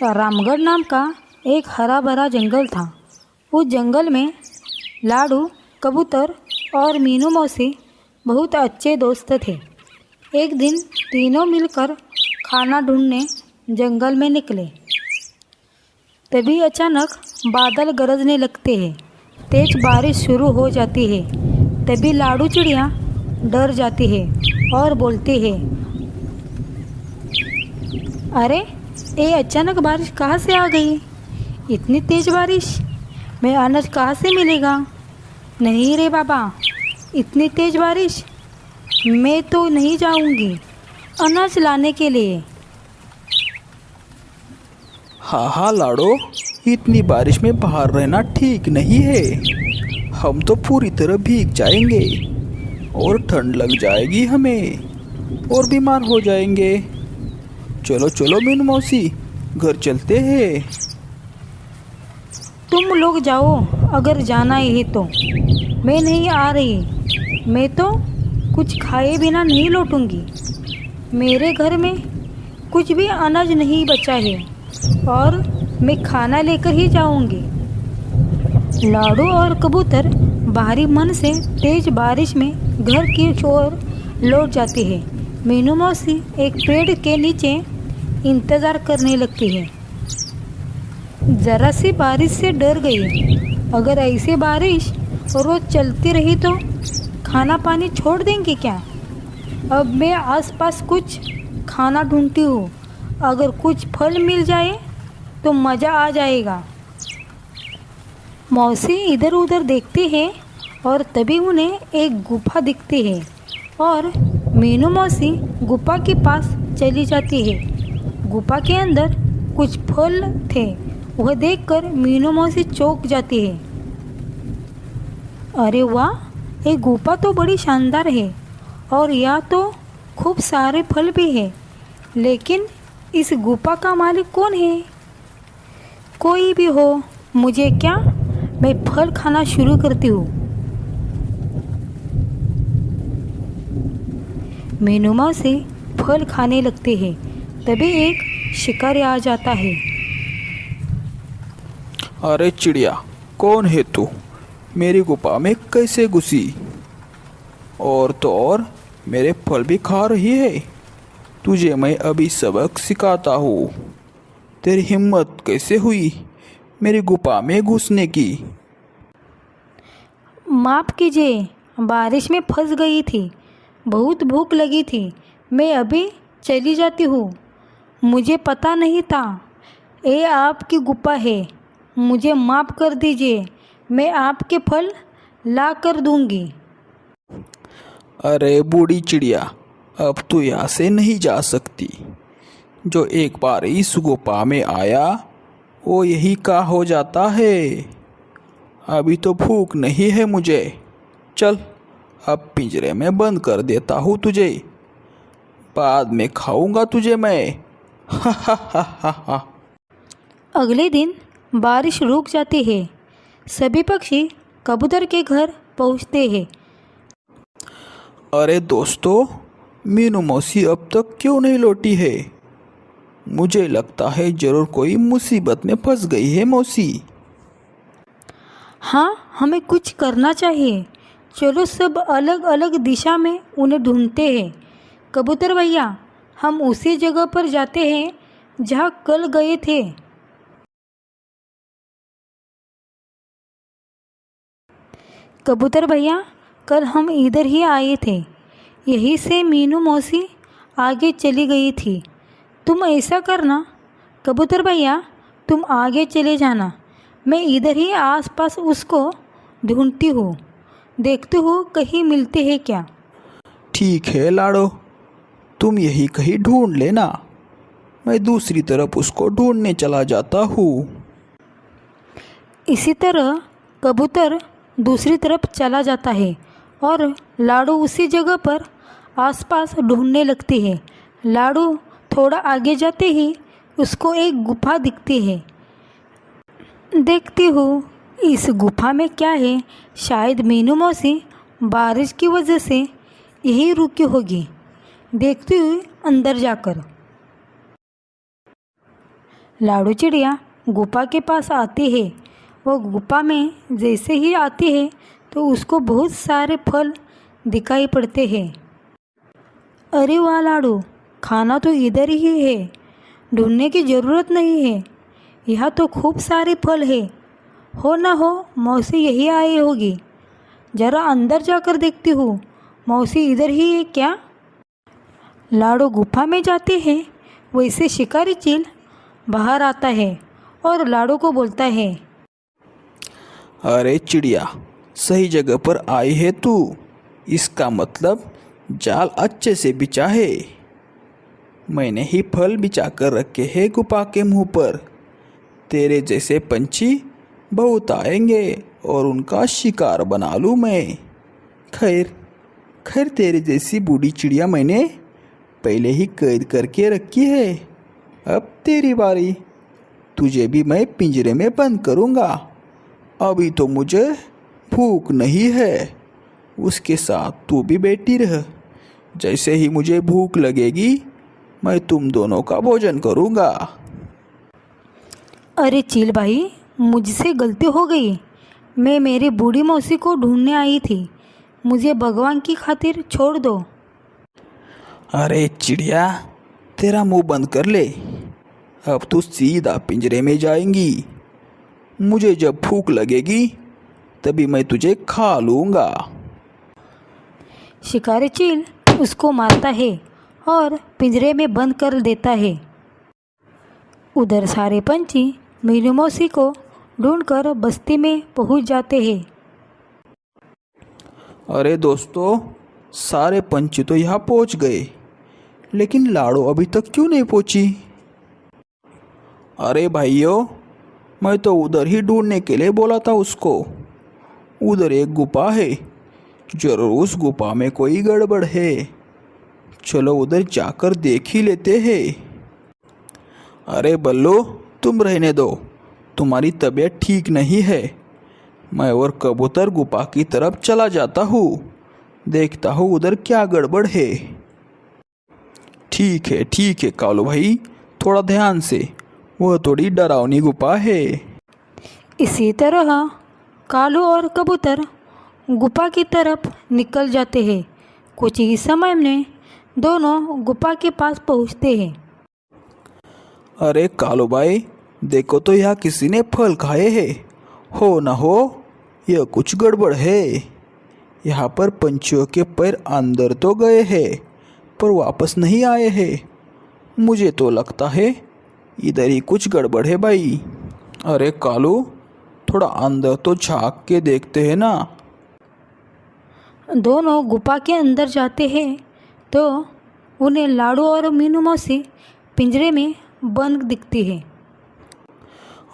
रामगढ़ नाम का एक हरा भरा जंगल था। उस जंगल में लाडू, कबूतर और मीनू मौसी बहुत अच्छे दोस्त थे। एक दिन तीनों मिलकर खाना ढूंढने जंगल में निकले। तभी अचानक बादल गरजने लगते हैं, तेज बारिश शुरू हो जाती है। तभी लाडू चिड़िया डर जाती है और बोलती है, अरे ये अचानक बारिश कहाँ से आ गई? इतनी तेज बारिश में अनाज कहाँ से मिलेगा? नहीं रे बाबा, इतनी तेज बारिश मैं तो नहीं जाऊंगी अनाज लाने के लिए। हाँ हाँ लाडो, इतनी बारिश में बाहर रहना ठीक नहीं है। हम तो पूरी तरह भीग जाएंगे और ठंड लग जाएगी हमें और बीमार हो जाएंगे। चलो चलो मीनू मौसी, घर चलते हैं। तुम लोग जाओ अगर जाना है तो, मैं नहीं आ रही। मैं तो कुछ खाए बिना नहीं लौटूंगी। मेरे घर में कुछ भी अनाज नहीं बचा है और मैं खाना लेकर ही जाऊंगी। लाडू और कबूतर बाहरी मन से तेज बारिश में घर की ओर लौट जाती है। मीनू मौसी एक पेड़ के नीचे इंतज़ार करने लगती है। ज़रा सी बारिश से डर गई। अगर ऐसी बारिश रोज़ चलती रही तो खाना पानी छोड़ देंगे क्या? अब मैं आसपास कुछ खाना ढूंढती हूँ। अगर कुछ फल मिल जाए तो मज़ा आ जाएगा। मौसी इधर उधर देखती है और तभी उन्हें एक गुफा दिखती है और मीनू मौसी गुफा के पास चली जाती है। गुफा के अंदर कुछ फल थे। वह देखकर मीनू मौसी चौंक जाती है। अरे वाह, ये गुफा तो बड़ी शानदार है और यहाँ तो खूब सारे फल भी हैं। लेकिन इस गुफा का मालिक कौन है? कोई भी हो, मुझे क्या, मैं फल खाना शुरू करती हूँ। मीनू मौसी फल खाने लगते हैं। तभी एक शिकारी आ जाता है। अरे चिड़िया, कौन है तू? मेरी गुफा में कैसे घुसी? और तो और मेरे फल भी खा रही है। तुझे मैं अभी सबक सिखाता हूँ। तेरी हिम्मत कैसे हुई मेरी गुफा में घुसने की? माफ़ कीजिए, बारिश में फंस गई थी। बहुत भूख लगी थी। मैं अभी चली जाती हूँ। मुझे पता नहीं था ये आपकी गुफा है। मुझे माफ़ कर दीजिए। मैं आपके फल ला कर दूँगी। अरे बूढ़ी चिड़िया, अब तू यहाँ से नहीं जा सकती। जो एक बार इस गुफा में आया वो यही का हो जाता है। अभी तो भूख नहीं है मुझे। चल, अब पिंजरे में बंद कर देता हूँ तुझे। बाद में खाऊंगा तुझे मैं। हा हा हा हा हा। अगले दिन बारिश रुक जाती है। सभी पक्षी कबूतर के घर पहुँचते हैं। अरे दोस्तों, मीनू मौसी अब तक क्यों नहीं लौटी है? मुझे लगता है जरूर कोई मुसीबत में फंस गई है मौसी। हाँ, हमें कुछ करना चाहिए। चलो सब अलग अलग दिशा में उन्हें ढूंढते हैं। कबूतर भैया, हम उसी जगह पर जाते हैं जहाँ कल गए थे। कबूतर भैया, कल हम इधर ही आए थे। यहीं से मीनू मौसी आगे चली गई थी। तुम ऐसा करना कबूतर भैया, तुम आगे चले जाना। मैं इधर ही आसपास उसको ढूंढती हूँ। देखती हूँ कहीं मिलते हैं क्या। ठीक है लाडो, तुम यही कहीं ढूंढ लेना। मैं दूसरी तरफ उसको ढूंढने चला जाता हूँ। इसी तरह कबूतर दूसरी तरफ चला जाता है और लाडू उसी जगह पर आसपास ढूंढने लगती है। लाडू थोड़ा आगे जाते ही उसको एक गुफा दिखती है। देखती हूँ इस गुफा में क्या है। शायद मीनू मौसी बारिश की वजह से यहीं रुकी होगी। देखती हुई अंदर जाकर लाडू चिड़िया गुफा के पास आती है। वो गुफा में जैसे ही आती है तो उसको बहुत सारे फल दिखाई पड़ते हैं। अरे वाह लाडू, खाना तो इधर ही है, ढूंढने की ज़रूरत नहीं है। यहाँ तो खूब सारे फल है। हो ना हो मौसी यही आई होगी। ज़रा अंदर जाकर देखती हूँ, मौसी इधर ही है क्या। लाडू गुफा में जाते हैं। वैसे शिकारी चील बाहर आता है और लाडू को बोलता है, अरे चिड़िया, सही जगह पर आई है तू। इसका मतलब जाल अच्छे से बिछा है। मैंने ही फल बिछा कर रखे हैं गुफा के मुंह पर। तेरे जैसे पंछी बहुत आएंगे और उनका शिकार बना लूँ मैं। खैर खैर तेरे जैसी बूढ़ी चिड़िया मैंने पहले ही कैद करके रखी है। अब तेरी बारी। तुझे भी मैं पिंजरे में बंद करूँगा। अभी तो मुझे भूख नहीं है। उसके साथ तू भी बैठी रह। जैसे ही मुझे भूख लगेगी मैं तुम दोनों का भोजन करूँगा। अरे चील भाई, मुझसे गलती हो गई। मैं मेरी बूढ़ी मौसी को ढूंढने आई थी। मुझे भगवान की खातिर छोड़ दो। अरे चिड़िया, तेरा मुंह बंद कर ले। अब तू सीधा पिंजरे में जाएंगी। मुझे जब भूख लगेगी तभी मैं तुझे खा लूँगा। शिकारी चील उसको मारता है और पिंजरे में बंद कर देता है। उधर सारे पंछी मीनू मौसी को ढूंढकर बस्ती में पहुंच जाते हैं। अरे दोस्तों, सारे पंछी तो यहाँ पहुँच गए, लेकिन लाडो अभी तक क्यों नहीं पहुँची। अरे भाइयों, मैं तो उधर ही ढूंढने के लिए बोला था उसको। उधर एक गुफा है, जरूर उस गुफा में कोई गड़बड़ है। चलो उधर जाकर देख ही लेते हैं। अरे बल्लू, तुम रहने दो, तुम्हारी तबीयत ठीक नहीं है। मैं और कबूतर गुफा की तरफ चला जाता हूँ, देखता हूँ उधर क्या गड़बड़ है। ठीक है कालू भाई, थोड़ा ध्यान से, वह थोड़ी डरावनी गुफा है। इसी तरह कालू और कबूतर गुफा की तरफ निकल जाते हैं। कुछ ही समय में दोनों गुफा के पास पहुंचते हैं। अरे कालू भाई, देखो तो यहाँ किसी ने फल खाए हैं। हो न हो यह कुछ गड़बड़ है। यहाँ पर पंछियों के पैर अंदर तो गए हैं पर वापस नहीं आए हैं। मुझे तो लगता है इधर ही कुछ गड़बड़ है भाई। अरे कालू, थोड़ा अंदर तो झांक के देखते हैं ना। दोनों गुफा के अंदर जाते हैं तो उन्हें लाडू और मीनू मौसी पिंजरे में बंद दिखती है।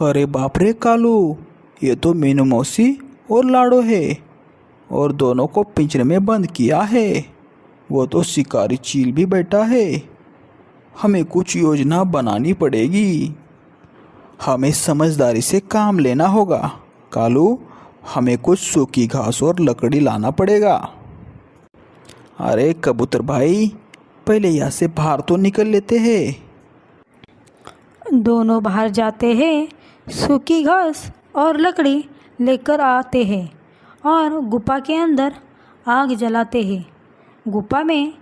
अरे बाप रे कालू, ये तो मीनू मौसी और लाडो है और दोनों को पिंजरे में बंद किया है। वो तो शिकारी चील भी बैठा है। हमें कुछ योजना बनानी पड़ेगी। हमें समझदारी से काम लेना होगा। कालू, हमें कुछ सूखी घास और लकड़ी लाना पड़ेगा। अरे कबूतर भाई, पहले यहाँ से बाहर तो निकल लेते हैं। दोनों बाहर जाते हैं, सूखी घास और लकड़ी लेकर आते हैं और गुफा के अंदर आग जलाते हैं। गुफा में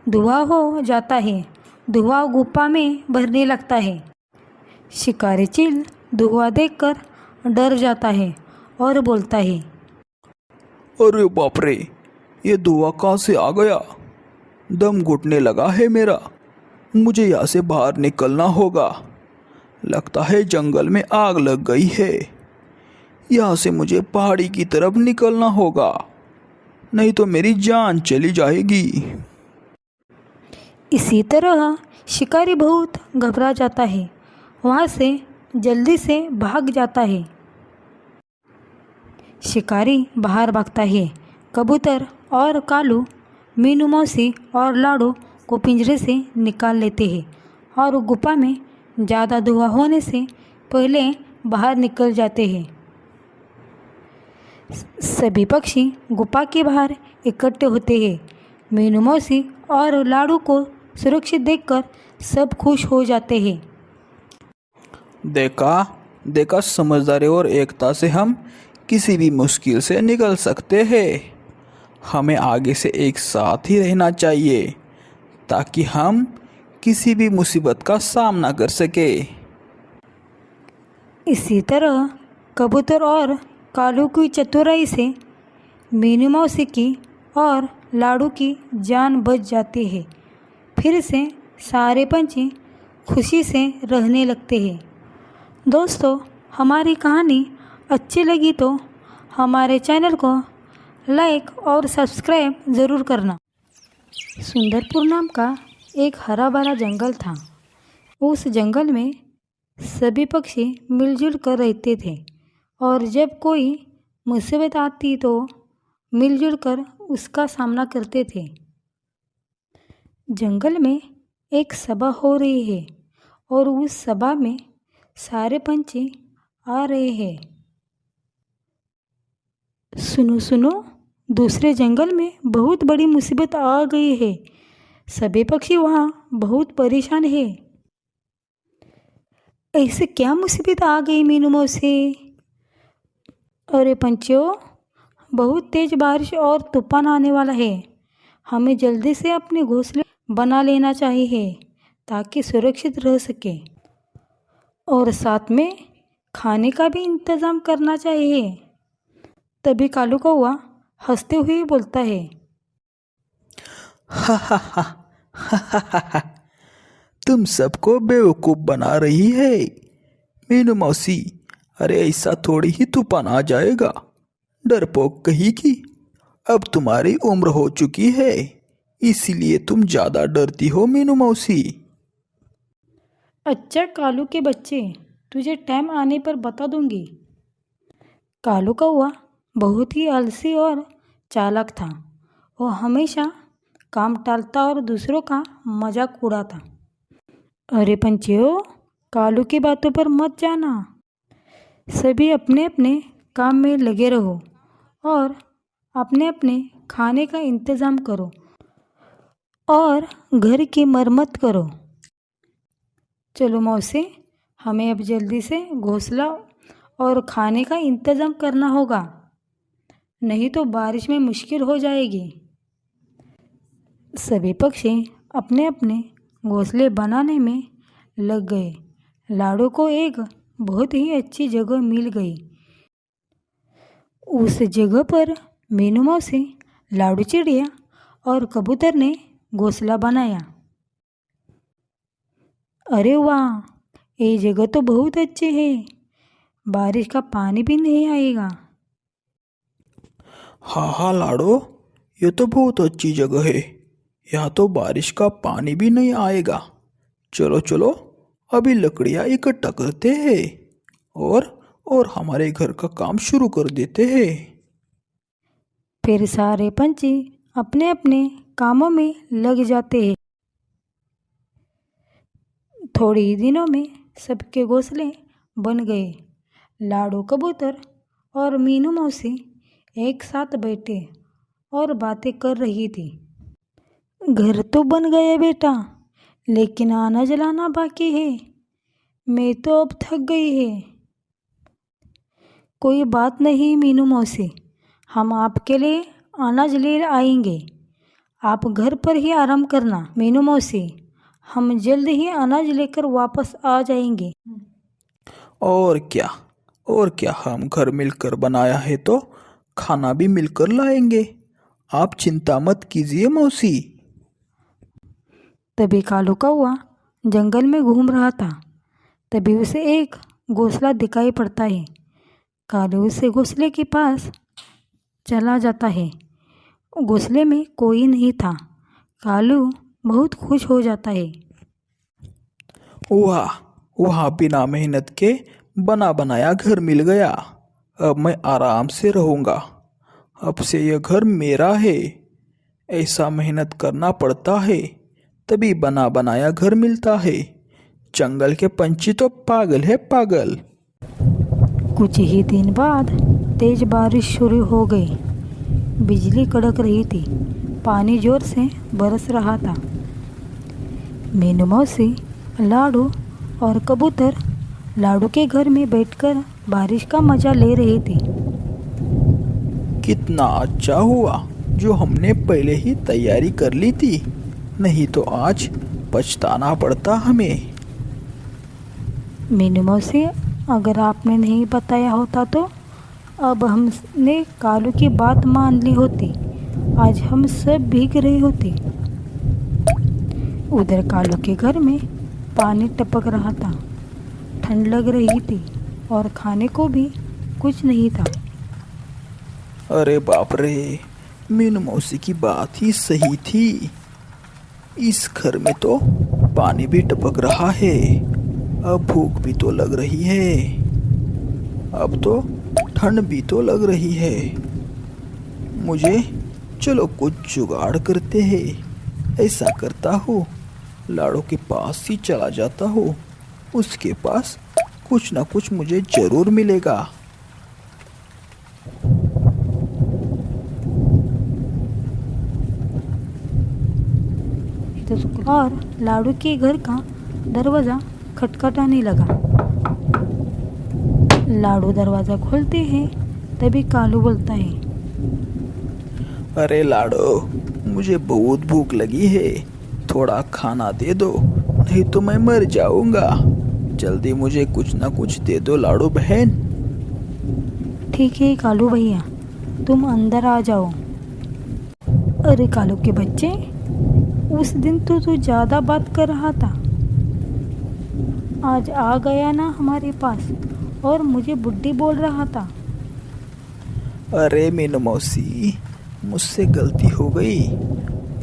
धुआं हो जाता है। धुआं गुफा में भरने लगता है। शिकारी चील धुआं देखकर डर जाता है और बोलता है, अरे बाप रे, ये धुआं कहाँ से आ गया। दम घुटने लगा है मेरा। मुझे यहाँ से बाहर निकलना होगा। लगता है जंगल में आग लग गई है। यहाँ से मुझे पहाड़ी की तरफ निकलना होगा, नहीं तो मेरी जान चली जाएगी। इसी तरह शिकारी बहुत घबरा जाता है। वहाँ से जल्दी से भाग जाता है। शिकारी बाहर भागता है। कबूतर और कालू मीनू मौसी और लाडू को पिंजरे से निकाल लेते हैं और गुफा में ज़्यादा धुआं होने से पहले बाहर निकल जाते हैं। सभी पक्षी गुफा के बाहर इकट्ठे होते हैं। मीनू मौसी और लाडू को सुरक्षित देखकर सब खुश हो जाते हैं। देखा देखा, समझदारी और एकता से हम किसी भी मुश्किल से निकल सकते हैं। हमें आगे से एक साथ ही रहना चाहिए ताकि हम किसी भी मुसीबत का सामना कर सके। इसी तरह कबूतर और कालू की चतुराई से मीनू मौसी की और लाडू की जान बच जाती है। फिर से सारे पंछी खुशी से रहने लगते हैं। दोस्तों, हमारी कहानी अच्छी लगी तो हमारे चैनल को लाइक और सब्सक्राइब ज़रूर करना। सुंदरपुर नाम का एक हरा भरा जंगल था। उस जंगल में सभी पक्षी मिलजुल कर रहते थे और जब कोई मुसीबत आती तो मिलजुल कर उसका सामना करते थे। जंगल में एक सभा हो रही है और उस सभा में सारे पंछी आ रहे हैं। सुनो सुनो, दूसरे जंगल में बहुत बड़ी मुसीबत आ गई है। सभी पक्षी वहाँ बहुत परेशान है। ऐसे क्या मुसीबत आ गई मीनू मौसी? अरे पंछियों, बहुत तेज बारिश और तूफान आने वाला है। हमें जल्दी से अपने घोंसले बना लेना चाहिए ताकि सुरक्षित रह सके और साथ में खाने का भी इंतज़ाम करना चाहिए। तभी कालू कौवा हंसते हुए बोलता है, हा हा हा हा हा हा हा, तुम सबको बेवकूफ़ बना रही है मीनू मौसी। अरे ऐसा थोड़ी ही तूफान आ जाएगा, डरपोक कहीं की। अब तुम्हारी उम्र हो चुकी है, इसीलिए तुम ज़्यादा डरती हो मीनू मौसी। अच्छा कालू के बच्चे, तुझे टाइम आने पर बता दूंगी। कालू कौवा बहुत ही आलसी और चालाक था। वो हमेशा काम टालता और दूसरों का मजाक उड़ाता। अरे पंछियों, कालू की बातों पर मत जाना। सभी अपने अपने काम में लगे रहो और अपने अपने खाने का इंतज़ाम करो और घर की मरम्मत करो। चलो मौसी, हमें अब जल्दी से घोंसला और खाने का इंतज़ाम करना होगा, नहीं तो बारिश में मुश्किल हो जाएगी। सभी पक्षी अपने अपने घोंसले बनाने में लग गए। लाडू को एक बहुत ही अच्छी जगह मिल गई। उस जगह पर मीनू मौसी, लाडू चिड़िया और कबूतर ने घोंसला बनाया। अरे वाह, ये जगह तो बहुत अच्छी है। बारिश का पानी भी नहीं आएगा। हाँ हाँ लाडो, ये तो बहुत अच्छी जगह है। यहाँ तो बारिश का पानी भी नहीं आएगा। चलो चलो, अभी लकड़ियाँ इकट्ठा करते हैं और हमारे घर का काम शुरू कर देते हैं। फिर सारे पंछी अपने अपने कामों में लग जाते हैं। थोड़े ही दिनों में सबके घोंसले बन गए। लाडू कबूतर और मीनू मौसी एक साथ बैठे और बातें कर रही थी। घर तो बन गया बेटा, लेकिन अनाज लाना बाकी है। मैं तो अब थक गई है। कोई बात नहीं मीनू मौसी, हम आपके लिए अनाज ले आएंगे। आप घर पर ही आराम करना मीनू मौसी, हम जल्द ही अनाज लेकर वापस आ जाएंगे। और क्या, हम घर मिलकर बनाया है तो खाना भी मिलकर लाएंगे। आप चिंता मत कीजिए मौसी। तभी कालू कौवा जंगल में घूम रहा था। तभी उसे एक घोंसला दिखाई पड़ता है। कालू उसे घोंसले के पास चला जाता है। घोंसले में कोई नहीं था। कालू बहुत खुश हो जाता है। वाह, बिना मेहनत के बना बनाया घर मिल गया। अब मैं आराम से रहूँगा। अब से यह घर मेरा है। ऐसा मेहनत करना पड़ता है, तभी बना बनाया घर मिलता है। जंगल के पंछी तो पागल है पागल। कुछ ही दिन बाद तेज बारिश शुरू हो गई। बिजली कड़क रही थी। पानी जोर से बरस रहा था। मीनू मौसी, लाडू और कबूतर लाडू के घर में बैठकर बारिश का मजा ले रहे थे। कितना अच्छा हुआ जो हमने पहले ही तैयारी कर ली थी, नहीं तो आज पछताना पड़ता हमें। मीनू मौसी, अगर आपने नहीं बताया होता तो अब हमने कालू की बात मान ली होती, आज हम सब भीग रहे होते। उधर कालू के घर में पानी टपक रहा था, ठंड लग रही थी और खाने को भी कुछ नहीं था। अरे बाप रे, मीनू मौसी की बात ही सही थी। इस घर में तो पानी भी टपक रहा है, अब भूख भी तो लग रही है, अब तो ठंड भी तो लग रही है। मुझे चलो कुछ जुगाड़ करते हैं। ऐसा करता हूँ, लाड़ो के पास ही चला जाता हूँ, उसके पास कुछ ना कुछ मुझे जरूर मिलेगा। और लाडू के घर का दरवाज़ा खटखटाने लगा। लाडू दरवाज़ा खोलते हैं, तभी कालू बोलता है, अरे लाडो, मुझे बहुत भूख लगी है, थोड़ा खाना दे दो, नहीं तो मैं मर जाऊंगा। जल्दी मुझे कुछ ना कुछ दे दो लाडो बहन। ठीक है कालू भैया, तुम अंदर आ जाओ। अरे कालू के बच्चे, उस दिन तो तू ज़्यादा बात कर रहा था, आज आ गया ना हमारे पास और मुझे बुड्ढी बोल रहा था। अरे मीनू मौसी, मुझसे गलती हो गई,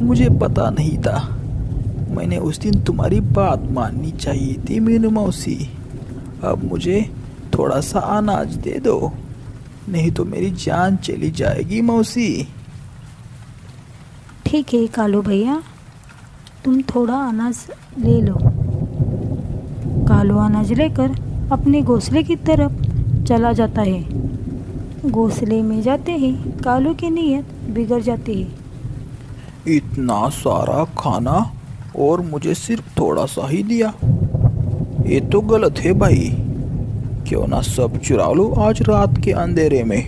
मुझे पता नहीं था। मैंने उस दिन तुम्हारी बात माननी चाहिए थी मीनू मौसी। अब मुझे थोड़ा सा अनाज दे दो, नहीं तो मेरी जान चली जाएगी मौसी। ठीक है कालू भैया, तुम थोड़ा अनाज ले लो। कालू अनाज लेकर अपने घोंसले की तरफ चला जाता है। घोंसले में जाते ही कालू की नीयत बिगड़ जाती है। इतना सारा खाना और मुझे सिर्फ थोड़ा सा ही दिया, ये तो गलत है भाई। क्यों ना सब चुरा लो आज रात के अंधेरे में।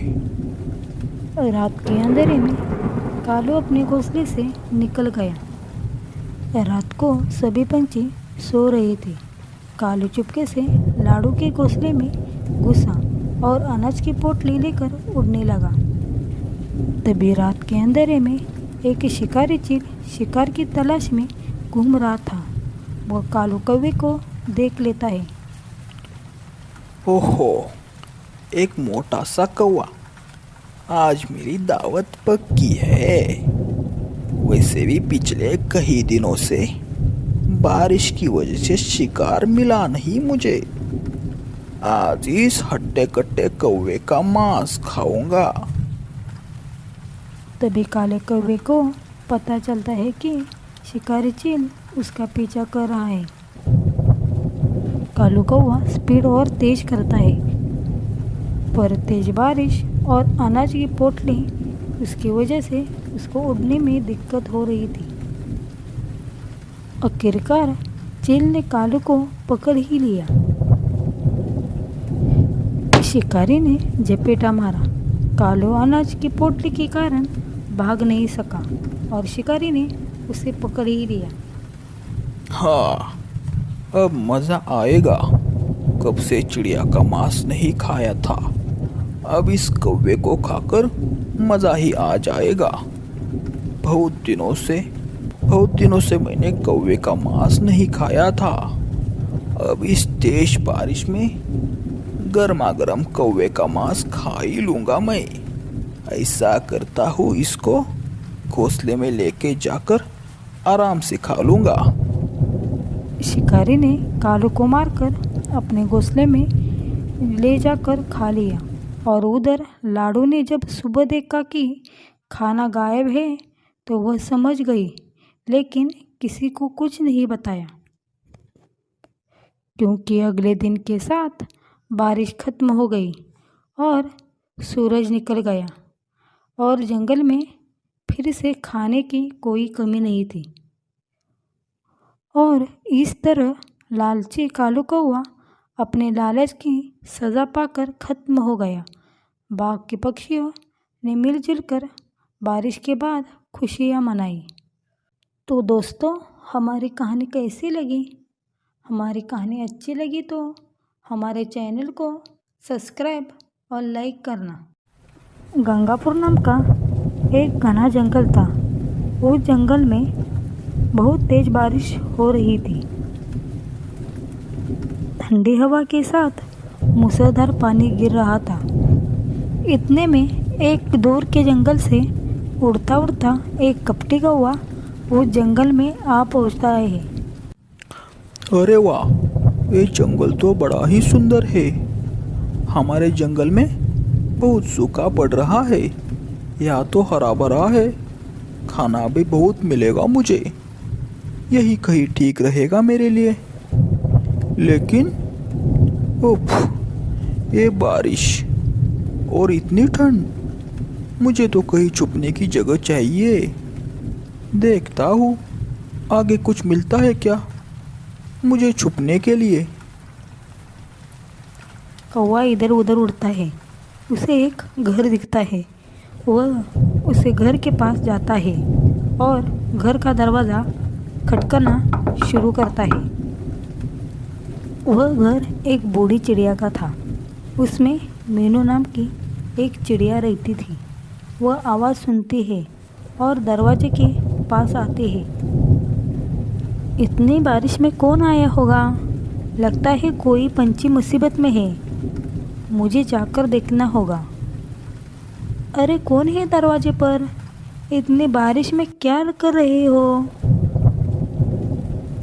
रात के अंधेरे में कालू अपने घोंसले से निकल गया। रात को सभी पंछी सो रहे थे। कालू चुपके से लाडू के घोंसले में घुसा और अनाज की पोटली लेकर उड़ने लगा। तभी रात के अंधेरे में एक शिकारी चील शिकार की तलाश में घूम रहा था। वह कालू कौवे को देख लेता है। ओहो, एक मोटा सा कौवा, आज मेरी दावत पक्की है। वैसे भी पिछले कई दिनों से बारिश की वजह से शिकार मिला नहीं मुझे। आज इस हट्टे कट्टे कौवे का मांस खाऊंगा। तभी काले कौवे को पता चलता है कि शिकारी चील उसका पीछा कर रहा है। कालू कौवा स्पीड और तेज करता है, पर तेज बारिश और अनाज की पोटली उसकी वजह से उसको उड़ने में दिक्कत हो रही थी। आखिरकार चील ने कालू को पकड़ ही लिया। शिकारी ने झपेटा मारा। कालू अनाज की पोटली के कारण भाग नहीं सका और शिकारी ने उसे पकड़ ही लिया। हाँ, अब मजा आएगा। कब से चिड़िया का मांस नहीं खाया था, अब इस कौवे को खाकर मजा ही आ जाएगा। बहुत दिनों से मैंने कौवे का मांस नहीं खाया था। अब इस तेज बारिश में गर्मा गर्म कौवे का मांस खा ही लूंगा मैं। ऐसा करता हूँ, इसको घोंसले में लेके जाकर आराम से खा लूंगा। शिकारी ने कालू को मारकर अपने घोंसले में ले जाकर खा लिया। और उधर लाडू ने जब सुबह देखा कि खाना गायब है तो वह समझ गई, लेकिन किसी को कुछ नहीं बताया, क्योंकि अगले दिन के साथ बारिश खत्म हो गई और सूरज निकल गया और जंगल में फिर से खाने की कोई कमी नहीं थी। और इस तरह लालची कालू कौवा अपने लालच की सज़ा पाकर ख़त्म हो गया। बाग के पक्षियों ने मिलजुल कर बारिश के बाद खुशियाँ मनाई। तो दोस्तों, हमारी कहानी कैसी लगी? हमारी कहानी अच्छी लगी तो हमारे चैनल को सब्सक्राइब और लाइक करना। गंगापुर नाम का एक घना जंगल था। उस जंगल में बहुत तेज़ बारिश हो रही थी। ठंडी हवा के साथ मूसलाधार पानी गिर रहा था। इतने में एक दूर के जंगल से उड़ता उड़ता एक कपटी कौवा उस जंगल में आ पहुंचता है। अरे वाह, ये जंगल तो बड़ा ही सुंदर है। हमारे जंगल में बहुत सूखा पड़ रहा है, यहाँ तो हरा भरा है। खाना भी बहुत मिलेगा मुझे, यही कहीं ठीक रहेगा मेरे लिए। लेकिन उफ, ये बारिश और इतनी ठंड, मुझे तो कहीं छुपने की जगह चाहिए। देखता हूँ आगे कुछ मिलता है क्या मुझे छुपने के लिए। कौवा इधर उधर उड़ता है। उसे एक घर दिखता है। वह उसे घर के पास जाता है और घर का दरवाज़ा खटखटाना शुरू करता है। वह घर एक बूढ़ी चिड़िया का था। उसमें मीनू नाम की एक चिड़िया रहती थी। वह आवाज़ सुनती है और दरवाजे के पास आती है। इतनी बारिश में कौन आया होगा? लगता है कोई पंछी मुसीबत में है। मुझे जाकर देखना होगा। अरे कौन है दरवाजे पर? इतनी बारिश में क्या कर रहे हो?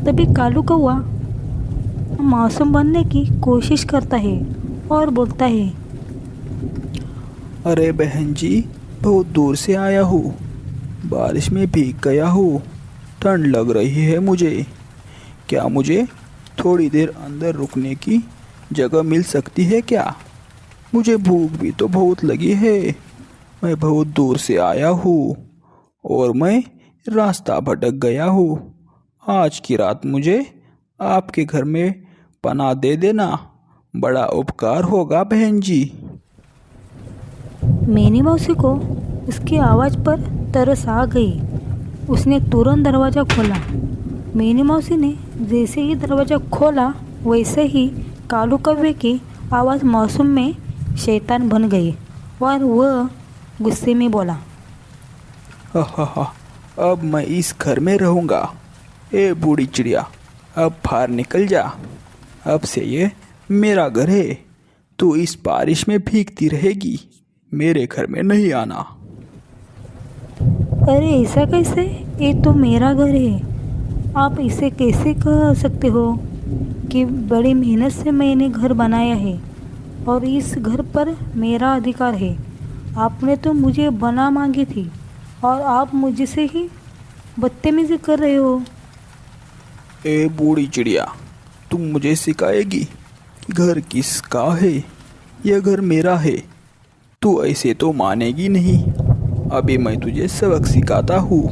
तभी कालू कौवा मौसम बनने की कोशिश करता है और बोलता है, अरे बहन जी, बहुत दूर से आया हूँ, बारिश में भीग गया हूँ, ठंड लग रही है मुझे। क्या मुझे थोड़ी देर अंदर रुकने की जगह मिल सकती है क्या? मुझे भूख भी तो बहुत लगी है। मैं बहुत दूर से आया हूँ और मैं रास्ता भटक गया हूँ। आज की रात मुझे आपके घर में पनाह दे देना, बड़ा उपकार होगा बहन जी। मैनी मौसी को उसकी आवाज़ पर तरस आ गई। उसने तुरंत दरवाज़ा खोला। मैनी मौसी ने जैसे ही दरवाज़ा खोला वैसे ही कालू कौवे की आवाज़ मौसम में शैतान बन गई और वह गुस्से में बोला, हा, अब मैं इस घर में रहूँगा। ए बूढ़ी चिड़िया, अब बाहर निकल जा। अब से ये मेरा घर है। तू इस बारिश में भीगती रहेगी, मेरे घर में नहीं आना। अरे ऐसा कैसे? ये तो मेरा घर है। आप इसे कैसे कह सकते हो कि बड़ी मेहनत से मैंने घर बनाया है और इस घर पर मेरा अधिकार है। आपने तो मुझे बना मांगी थी और आप मुझसे ही बदतमीजी कर रहे हो। ए बूढ़ी चिड़िया, तुम मुझे सिखाएगी कि घर किसका है? यह घर मेरा है। तू ऐसे तो मानेगी नहीं। अभी मैं तुझे सबक सिखाता हूँ।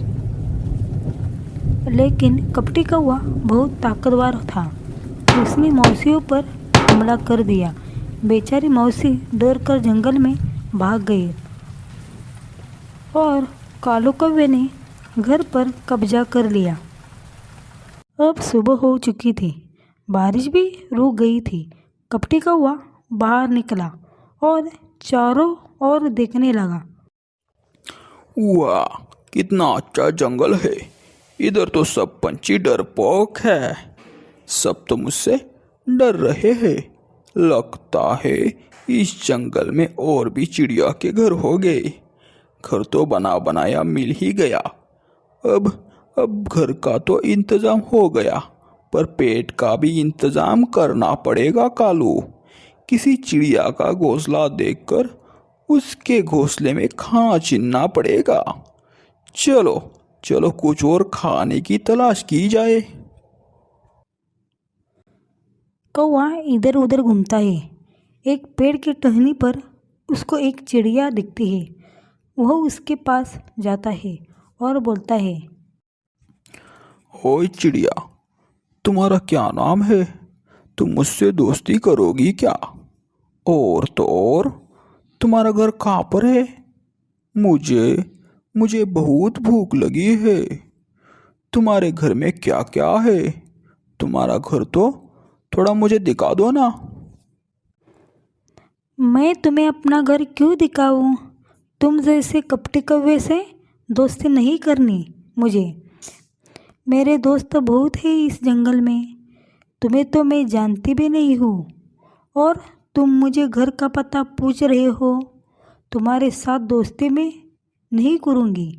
लेकिन कपटी कौवा बहुत ताकतवर था। उसने मौसियों पर हमला कर दिया। बेचारी मौसी डर कर जंगल में भाग गई और कालू कौवे ने घर पर कब्जा कर लिया। अब सुबह हो चुकी थी। बारिश भी रुक गई थी। कपटी कौवा बाहर निकला और चारों ओर देखने लगा। वाह, कितना अच्छा जंगल है। इधर तो सब पंछी डरपोक है। सब तो मुझसे डर रहे हैं। लगता है इस जंगल में और भी चिड़िया के घर हो गए। घर तो बना बनाया मिल ही गया। अब घर का तो इंतजाम हो गया, पर पेट का भी इंतजाम करना पड़ेगा कालू। किसी चिड़िया का घोंसला देखकर उसके घोंसले में खाना चुनना पड़ेगा। चलो चलो, कुछ और खाने की तलाश की जाए। कौवा इधर उधर घूमता है। एक पेड़ की टहनी पर उसको एक चिड़िया दिखती है। वह उसके पास जाता है और बोलता है, ओए चिड़िया, तुम्हारा क्या नाम है? तुम मुझसे दोस्ती करोगी क्या? और तो और, तुम्हारा घर कहाँ पर है? मुझे मुझे बहुत भूख लगी है। तुम्हारे घर में क्या क्या है? तुम्हारा घर तो थोड़ा मुझे दिखा दो ना। मैं तुम्हें अपना घर क्यों दिखाऊं? तुम जैसे कपटी कौवे से दोस्ती नहीं करनी मुझे। मेरे दोस्त बहुत हैं इस जंगल में। तुम्हें तो मैं जानती भी नहीं हूँ और तुम मुझे घर का पता पूछ रहे हो। तुम्हारे साथ दोस्ती मैं नहीं करूँगी।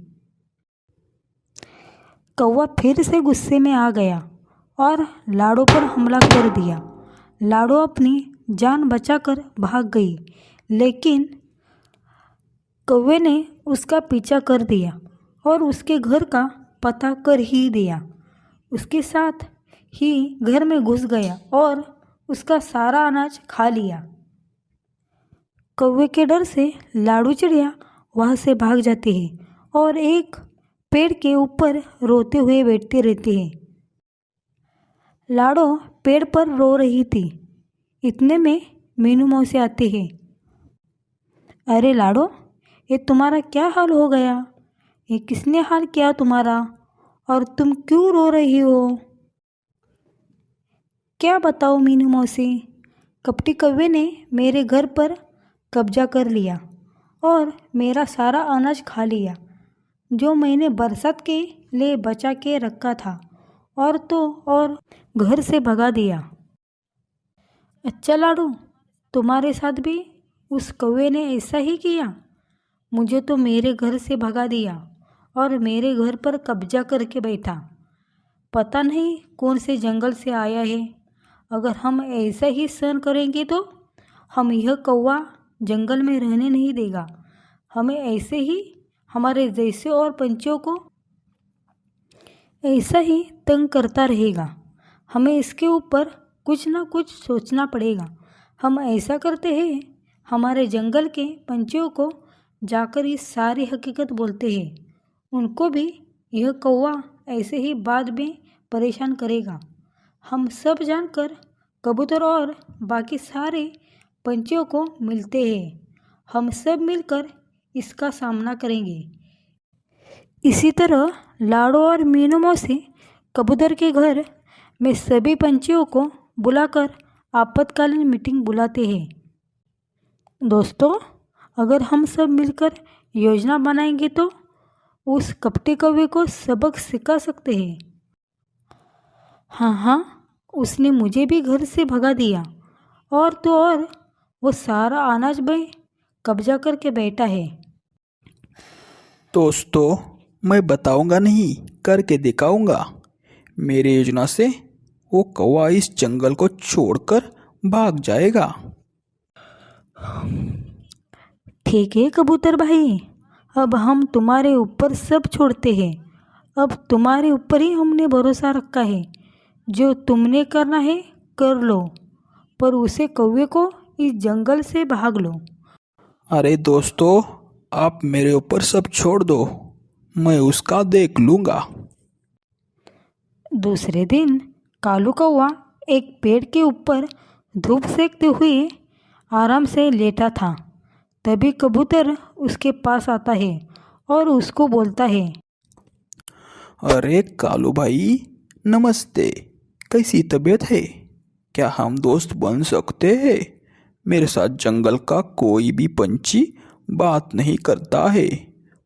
कौवा फिर से गुस्से में आ गया और लाडो पर हमला कर दिया। लाडो अपनी जान बचाकर भाग गई, लेकिन कौवे ने उसका पीछा कर दिया और उसके घर का पता कर ही दिया। उसके साथ ही घर में घुस गया और उसका सारा अनाज खा लिया। कौवे के डर से लाडू चिड़िया वहाँ से भाग जाती है और एक पेड़ के ऊपर रोते हुए बैठती रहती है। लाडो पेड़ पर रो रही थी। इतने में मीनू मौसी आती है। अरे लाडो, ये तुम्हारा क्या हाल हो गया? ये किसने हाल किया तुम्हारा? और तुम क्यों रो रही हो? क्या बताओ मीनू मौसी, कपटी कौवे ने मेरे घर पर कब्जा कर लिया और मेरा सारा अनाज खा लिया जो मैंने बरसात के लिए बचा के रखा था, और तो और घर से भगा दिया। अच्छा लाडू, तुम्हारे साथ भी उस कौवे ने ऐसा ही किया? मुझे तो मेरे घर से भगा दिया और मेरे घर पर कब्जा करके बैठा। पता नहीं कौन से जंगल से आया है। अगर हम ऐसा ही सहन करेंगे तो हम यह कौवा जंगल में रहने नहीं देगा। हमें ऐसे ही हमारे जैसे और पंछियों को ऐसा ही तंग करता रहेगा। हमें इसके ऊपर कुछ ना कुछ सोचना पड़ेगा। हम ऐसा करते हैं, हमारे जंगल के पंछियों को जाकर ये सारी हकीकत बोलते हैं। उनको भी यह कौवा ऐसे ही बाद में परेशान करेगा। हम सब जानकर कबूतर और बाकी सारे पंछियों को मिलते हैं। हम सब मिलकर इसका सामना करेंगे। इसी तरह लाडो और मीनू मौसी कबूतर के घर में सभी पंछियों को बुलाकर आपातकालीन मीटिंग बुलाते हैं। दोस्तों, अगर हम सब मिलकर योजना बनाएंगे तो उस कपटी कौवे को सबक सिखा सकते हैं। हाँ, उसने मुझे भी घर से भगा दिया, और तो और वो सारा अनाज में कब्जा करके बैठा है। दोस्तों, मैं बताऊंगा नहीं, करके दिखाऊंगा। मेरी योजना से वो कौवा इस जंगल को छोड़कर भाग जाएगा। ठीक है कबूतर भाई, अब हम तुम्हारे ऊपर सब छोड़ते हैं। अब तुम्हारे ऊपर ही हमने भरोसा रखा है। जो तुमने करना है कर लो, पर उसे कौवे को इस जंगल से भाग लो। अरे दोस्तों, आप मेरे ऊपर सब छोड़ दो, मैं उसका देख लूँगा। दूसरे दिन कालू कौवा एक पेड़ के ऊपर धूप सेकते हुए आराम से लेटा था। तभी कबूतर उसके पास आता है और उसको बोलता है, अरे कालू भाई, नमस्ते। कैसी तबीयत है? क्या हम दोस्त बन सकते हैं? मेरे साथ जंगल का कोई भी पंछी बात नहीं करता है।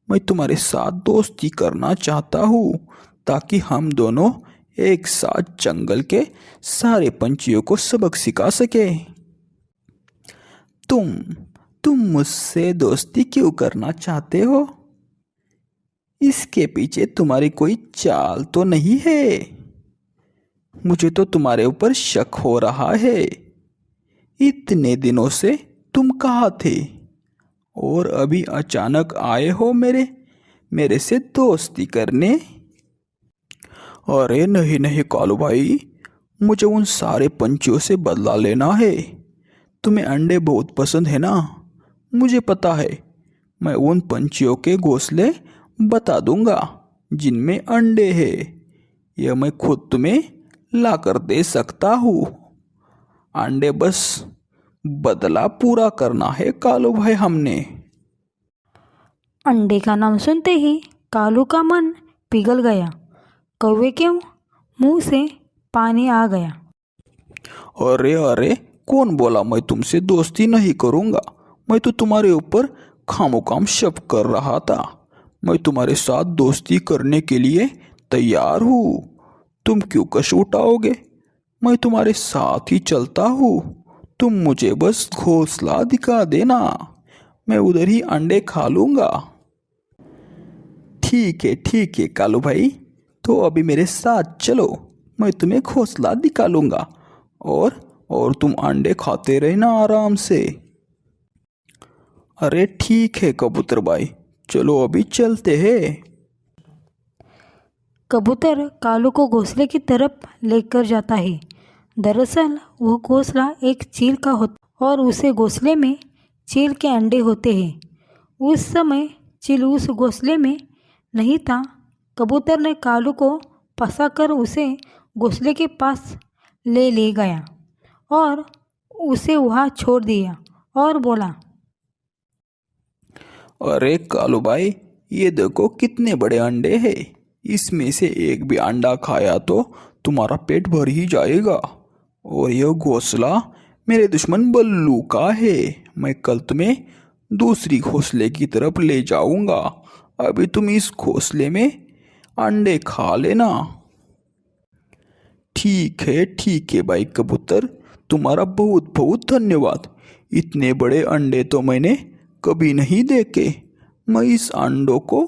मैं तुम्हारे साथ दोस्ती करना चाहता हूँ ताकि हम दोनों एक साथ जंगल के सारे पंछियों को सबक सिखा सके। तुम मुझसे दोस्ती क्यों करना चाहते हो? इसके पीछे तुम्हारी कोई चाल तो नहीं है? मुझे तो तुम्हारे ऊपर शक हो रहा है। इतने दिनों से तुम कहाँ थे और अभी अचानक आए हो मेरे से दोस्ती करने? अरे नहीं कालू भाई, मुझे उन सारे पंछियों से बदला लेना है। तुम्हें अंडे बहुत पसंद है ना? मुझे पता है। मैं उन पंछियों के घोंसले बता दूंगा जिनमें अंडे हैं। यह मैं खुद तुम्हें ला कर दे सकता हूँ। अंडे बस बदला पूरा करना है कालू भाई हमने। अंडे का नाम सुनते ही कालू का मन पिघल गया। कौवे के मुंह से पानी आ गया। अरे अरे, कौन बोला मैं तुमसे दोस्ती नहीं करूँगा? मैं तो तुम्हारे ऊपर खामोखाम शक कर रहा था। मैं तुम्हारे साथ दोस्ती करने के लिए तैयार हूँ। तुम क्यों कष्ट उठाओगे? मैं तुम्हारे साथ ही चलता हूँ। तुम मुझे बस घोंसला दिखा देना, मैं उधर ही अंडे खा लूँगा। ठीक है कालू भाई, तो अभी मेरे साथ चलो, मैं तुम्हें घोंसला दिखा लूँगा और तुम अंडे खाते रहना आराम से। अरे ठीक है कबूतर भाई, चलो अभी चलते हैं। कबूतर कालू को घोंसले की तरफ लेकर जाता है। दरअसल वो घोंसला एक चील का होता और उसे घोंसले में चील के अंडे होते हैं। उस समय चील उस घोंसले में नहीं था। कबूतर ने कालू को फंसाकर उसे घोंसले के पास ले गया और उसे वहाँ छोड़ दिया और बोला, अरे कालू भाई, ये देखो कितने बड़े अंडे हैं। इसमें से एक भी अंडा खाया तो तुम्हारा पेट भर ही जाएगा। और यह घोंसला मेरे दुश्मन बल्लू का है। मैं कल तुम्हें दूसरी घोंसले की तरफ ले जाऊंगा। अभी तुम इस घोंसले में अंडे खा लेना। ठीक है भाई कबूतर, तुम्हारा बहुत बहुत धन्यवाद। इतने बड़े अंडे तो मैंने कभी नहीं देखे। मैं इस अंडों को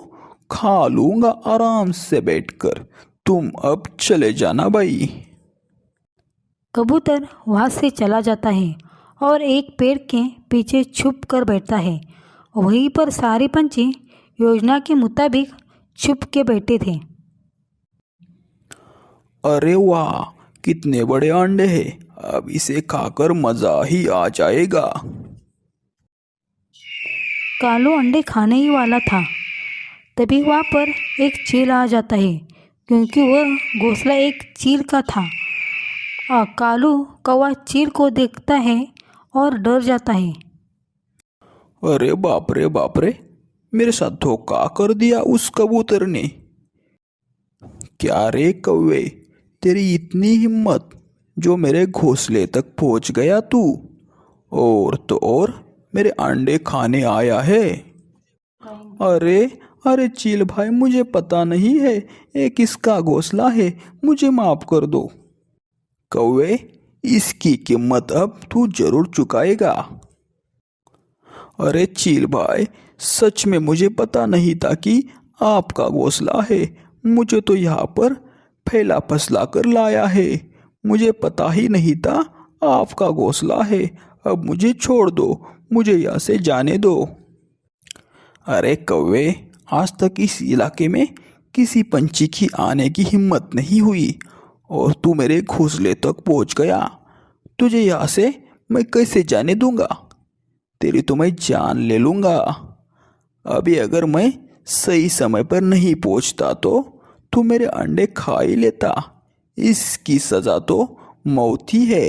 खा लूँगा आराम से बैठकर। तुम अब चले जाना भाई। कबूतर वहाँ से चला जाता है और एक पेड़ के पीछे छुप कर बैठता है। वहीं पर सारे पंछी योजना के मुताबिक छुप के बैठे थे। अरे वाह, कितने बड़े अंडे हैं। अब इसे खाकर मज़ा ही आ जाएगा। कालू अंडे खाने ही वाला था, तभी वहाँ पर एक चील आ जाता है, क्योंकि वह घोंसला एक चील का था। कालू कौवा चील को देखता है और डर जाता है। अरे बाप रे, मेरे साथ धोखा कर दिया उस कबूतर ने। क्या रे कौवे, तेरी इतनी हिम्मत, जो मेरे घोंसले तक पहुंच गया तू। और तो और मेरे अंडे खाने आया है। अरे चील भाई, मुझे पता नहीं है ये किसका घोंसला है, मुझे माफ कर दो। कौवे, इसकी कीमत अब तू जरूर चुकाएगा। अरे चील भाई, सच में मुझे पता नहीं था कि आपका घोंसला है। मुझे तो यहाँ पर फैला फसला कर लाया है। मुझे पता ही नहीं था आपका घोंसला है। अब मुझे छोड़ दो, मुझे यहाँ से जाने दो। अरे कौवे, आज तक इस इलाके में किसी पंछी की आने की हिम्मत नहीं हुई और तू मेरे घोंसले तक पहुँच गया। तुझे यहाँ से मैं कैसे जाने दूंगा? तेरी तो मैं जान ले लूँगा। अभी अगर मैं सही समय पर नहीं पहुँचता तो तू मेरे अंडे खा ही लेता। इसकी सज़ा तो मौत ही है।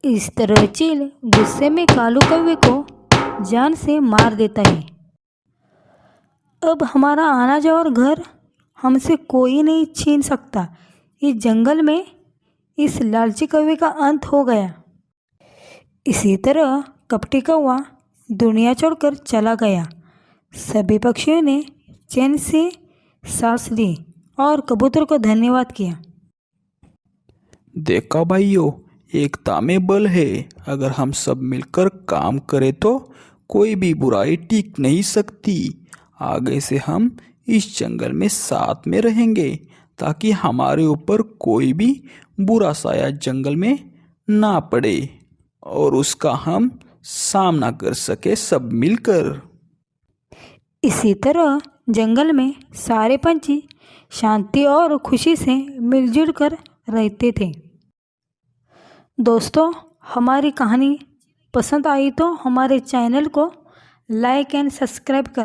इस तरह चील गुस्से में कालू कौवे को जान से मार देता है। अब हमारा अनाज और घर हमसे कोई नहीं छीन सकता। इस जंगल में इस लालची कौवे का अंत हो गया। इसी तरह कपटी कौवा दुनिया छोड़कर चला गया। सभी पक्षियों ने चैन से सांस ली और कबूतर को धन्यवाद किया। देखा भाइयों, एकता में बल है। अगर हम सब मिलकर काम करें तो कोई भी बुराई टिक नहीं सकती। आगे से हम इस जंगल में साथ में रहेंगे ताकि हमारे ऊपर कोई भी बुरा साया जंगल में ना पड़े और उसका हम सामना कर सके सब मिलकर। इसी तरह जंगल में सारे पंछी शांति और खुशी से मिलजुल कर रहते थे। दोस्तों, हमारी कहानी पसंद आई तो हमारे चैनल को लाइक एंड सब्सक्राइब कर